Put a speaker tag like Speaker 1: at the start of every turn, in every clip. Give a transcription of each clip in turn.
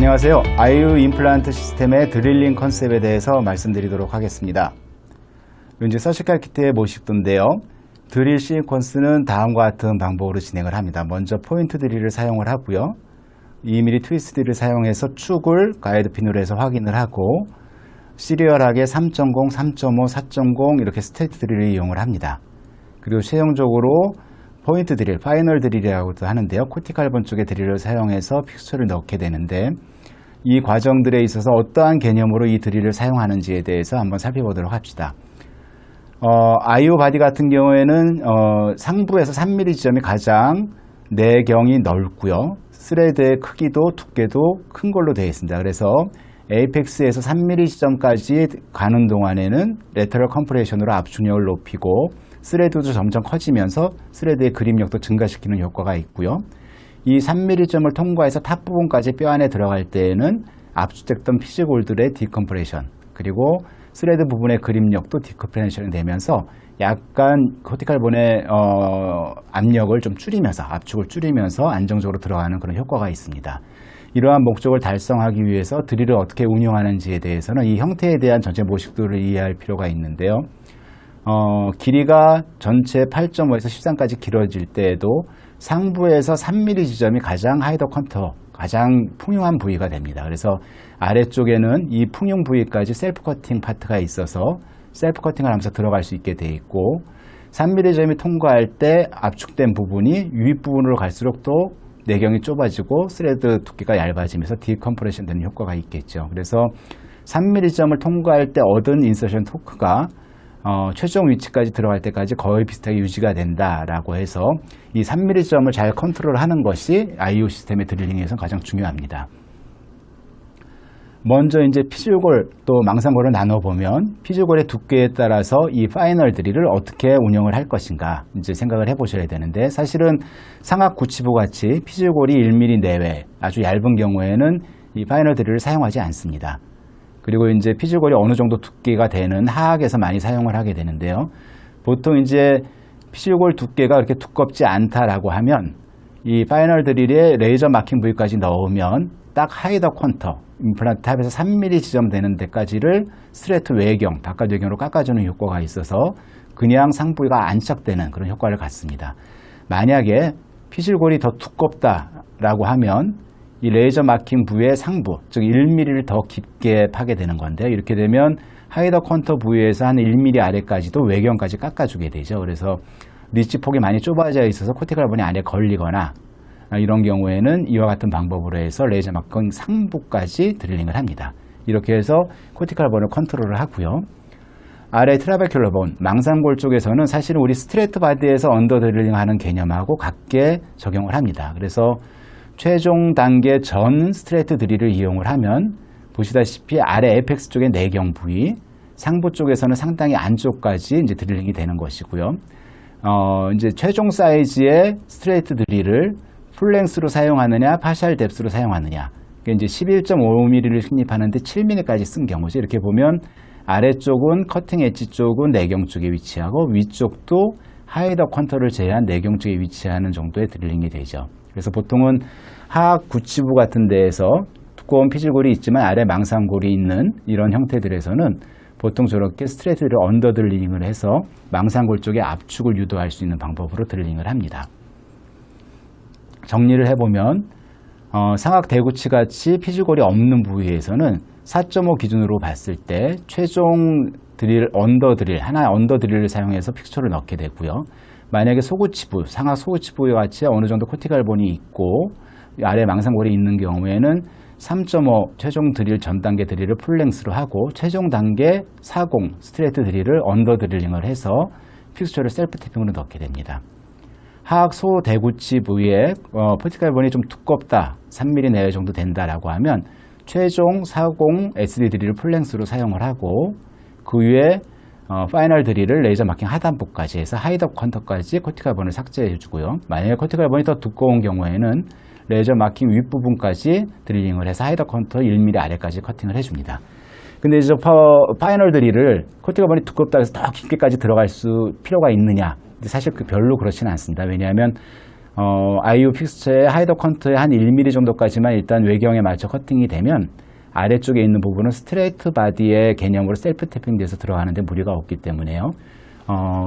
Speaker 1: 안녕하세요. 아이유 임플란트 시스템의 드릴링 컨셉에 대해서 말씀드리도록 하겠습니다. 이제 서지컬 키트의 모식도인데요. 드릴 시퀀스는 다음과 같은 방법으로 진행을 합니다. 먼저 포인트 드릴을 사용을 하고요. 2mm 트위스트 드릴을 사용해서 축을 가이드핀으로 해서 확인을 하고 시리얼하게 3.0, 3.5, 4.0 이렇게 스테이트 드릴을 이용을 합니다. 그리고 최종적으로 포인트 드릴, 파이널 드릴이라고도 하는데요. 코티칼본 쪽의 드릴을 사용해서 픽스처를 넣게 되는데 이 과정들에 있어서 어떠한 개념으로 이 드릴을 사용하는지에 대해서 한번 살펴보도록 합시다. 아이오 바디 같은 경우에는 상부에서 3mm 지점이 가장 내경이 넓고요. 스레드의 크기도 두께도 큰 걸로 되어 있습니다. 그래서 에이펙스에서 3mm 지점까지 가는 동안에는 레터럴 컴프레션으로 압축력을 높이고 스레드도 점점 커지면서 스레드의 그립력도 증가시키는 효과가 있고요. 이 3mm 점을 통과해서 탑 부분까지 뼈 안에 들어갈 때에는 압축됐던 피지골들의 디컴프레션 그리고 스레드 부분의 그립력도 디컴프레션이 되면서 약간 코티칼본의 압력을 좀 줄이면서 압축을 줄이면서 안정적으로 들어가는 그런 효과가 있습니다. 이러한 목적을 달성하기 위해서 드릴을 어떻게 운용하는지에 대해서는 이 형태에 대한 전체 모식도를 이해할 필요가 있는데요. 길이가 전체 8.5에서 13까지 길어질 때에도 상부에서 3mm 지점이 가장 하이더 컨터, 가장 풍요한 부위가 됩니다. 그래서 아래쪽에는 이 풍용 부위까지 셀프 커팅 파트가 있어서 셀프 커팅을 하면서 들어갈 수 있게 되어 있고 3mm 점이 통과할 때 압축된 부분이 윗부분으로 갈수록 또 내경이 좁아지고 스레드 두께가 얇아지면서 디컴프레션 되는 효과가 있겠죠. 그래서 3mm 점을 통과할 때 얻은 인서션 토크가 최종 위치까지 들어갈 때까지 거의 비슷하게 유지가 된다라고 해서 이 3mm 점을 잘 컨트롤하는 것이 아이오 시스템의 드릴링에서 가장 중요합니다. 먼저 이제 피지골 또 망상골을 나눠보면 피지골의 두께에 따라서 이 파이널 드릴을 어떻게 운영을 할 것인가 이제 생각을 해보셔야 되는데 사실은 상악 구치부 같이 피지골이 1mm 내외 아주 얇은 경우에는 이 파이널 드릴을 사용하지 않습니다. 그리고 이제 피지골이 어느 정도 두께가 되는 하악에서 많이 사용을 하게 되는데요. 보통 이제 피지골 두께가 그렇게 두껍지 않다라고 하면 이 파이널 드릴에 레이저 마킹 부위까지 넣으면 딱 하이더 퀀터, 임플란트 탑에서 3mm 지점 되는 데까지를 스트레이트 외경, 바깥 외경으로 깎아주는 효과가 있어서 그냥 상부위가 안착되는 그런 효과를 갖습니다. 만약에 피지골이 더 두껍다라고 하면 이 레이저 마킹 부위의 상부, 즉 1mm를 더 깊게 파게 되는 건데요. 이렇게 되면 하이더 컨터 부위에서 한 1mm 아래까지도 외경까지 깎아주게 되죠. 그래서 리치 폭이 많이 좁아져 있어서 코티칼본이 안에 걸리거나 이런 경우에는 이와 같은 방법으로 해서 레이저 마킹 상부까지 드릴링을 합니다. 이렇게 해서 코티칼본을 컨트롤을 하고요. 아래 트라베큘러 본, 망상골 쪽에서는 사실은 우리 스트레이트 바디에서 언더 드릴링 하는 개념하고 같게 적용을 합니다. 그래서 최종 단계 전 스트레이트 드릴을 이용을 하면 보시다시피 아래 에이펙스 쪽의 내경 부위, 상부 쪽에서는 상당히 안쪽까지 이제 드릴링이 되는 것이고요. 이제 최종 사이즈의 스트레이트 드릴을 풀랭스로 사용하느냐, 파셜 뎁스로 사용하느냐. 이제 11.5mm를 식립하는데 7mm까지 쓴 경우죠. 이렇게 보면 아래쪽은 커팅 엣지 쪽은 내경 쪽에 위치하고 위쪽도 하이더 퀀터를 제외한 내경 쪽에 위치하는 정도의 드릴링이 되죠. 그래서 보통은 하악 구치부 같은 데에서 두꺼운 피질골이 있지만 아래 망상골이 있는 이런 형태들에서는 보통 저렇게 스트레이트를 언더 드릴링을 해서 망상골 쪽에 압축을 유도할 수 있는 방법으로 드릴링을 합니다. 정리를 해보면 상악 대구치 같이 피지골이 없는 부위에서는 4.5 기준으로 봤을 때 최종 드릴, 언더 드릴, 하나의 언더 드릴을 사용해서 픽처를 넣게 되고요. 만약에 소구치부, 상악 소구치부와 같이 어느 정도 코티칼본이 있고 아래 망상골이 있는 경우에는 3.5 최종 드릴 전 단계 드릴을 풀랭스로 하고 최종 단계 40 스트레이트 드릴을 언더 드릴링을 해서 픽스처를 셀프 탭핑으로 넣게 됩니다. 하악 소대구치 부위에 코티칼본이 좀 두껍다, 3mm 내외 정도 된다라고 하면 최종 40 SD 드릴을 풀랭스로 사용을 하고 그 위에 파이널 드릴을 레이저 마킹 하단부까지 해서 하이더 퀀터까지 코티칼본을 삭제해 주고요. 만약에 코티칼본이 더 두꺼운 경우에는 레이저 마킹 윗부분까지 드릴링을 해서 하이더 퀀터 1mm 아래까지 커팅을 해줍니다. 근데 이제 파이널 드릴을 코티칼본이 두껍다 해서 더 깊게까지 들어갈 필요가 있느냐? 사실 별로 그렇지는 않습니다. 왜냐하면 IO 픽스처의 하이더 컨트의 한 1mm 정도까지만 일단 외경에 맞춰 커팅이 되면 아래쪽에 있는 부분은 스트레이트 바디의 개념으로 셀프 탭핑 돼서 들어가는데 무리가 없기 때문에요.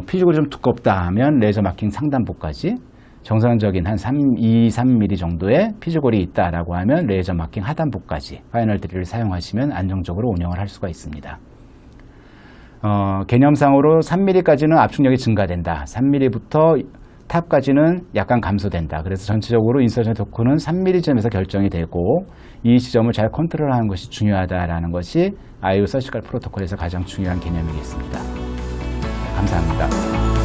Speaker 1: 피지컬이 좀 두껍다 하면 레이저 마킹 상단부까지, 정상적인 한 3mm 정도의 피지컬이 있다라고 하면 레이저 마킹 하단부까지 파이널 드릴을 사용하시면 안정적으로 운영을 할 수가 있습니다. 개념상으로 3mm까지는 압축력이 증가된다. 3mm부터 탑까지는 약간 감소된다. 그래서 전체적으로 인서션 토크는 3mm점에서 결정이 되고 이 지점을 잘 컨트롤하는 것이 중요하다라는 것이 IO 서지컬 프로토콜에서 가장 중요한 개념이겠습니다. 감사합니다.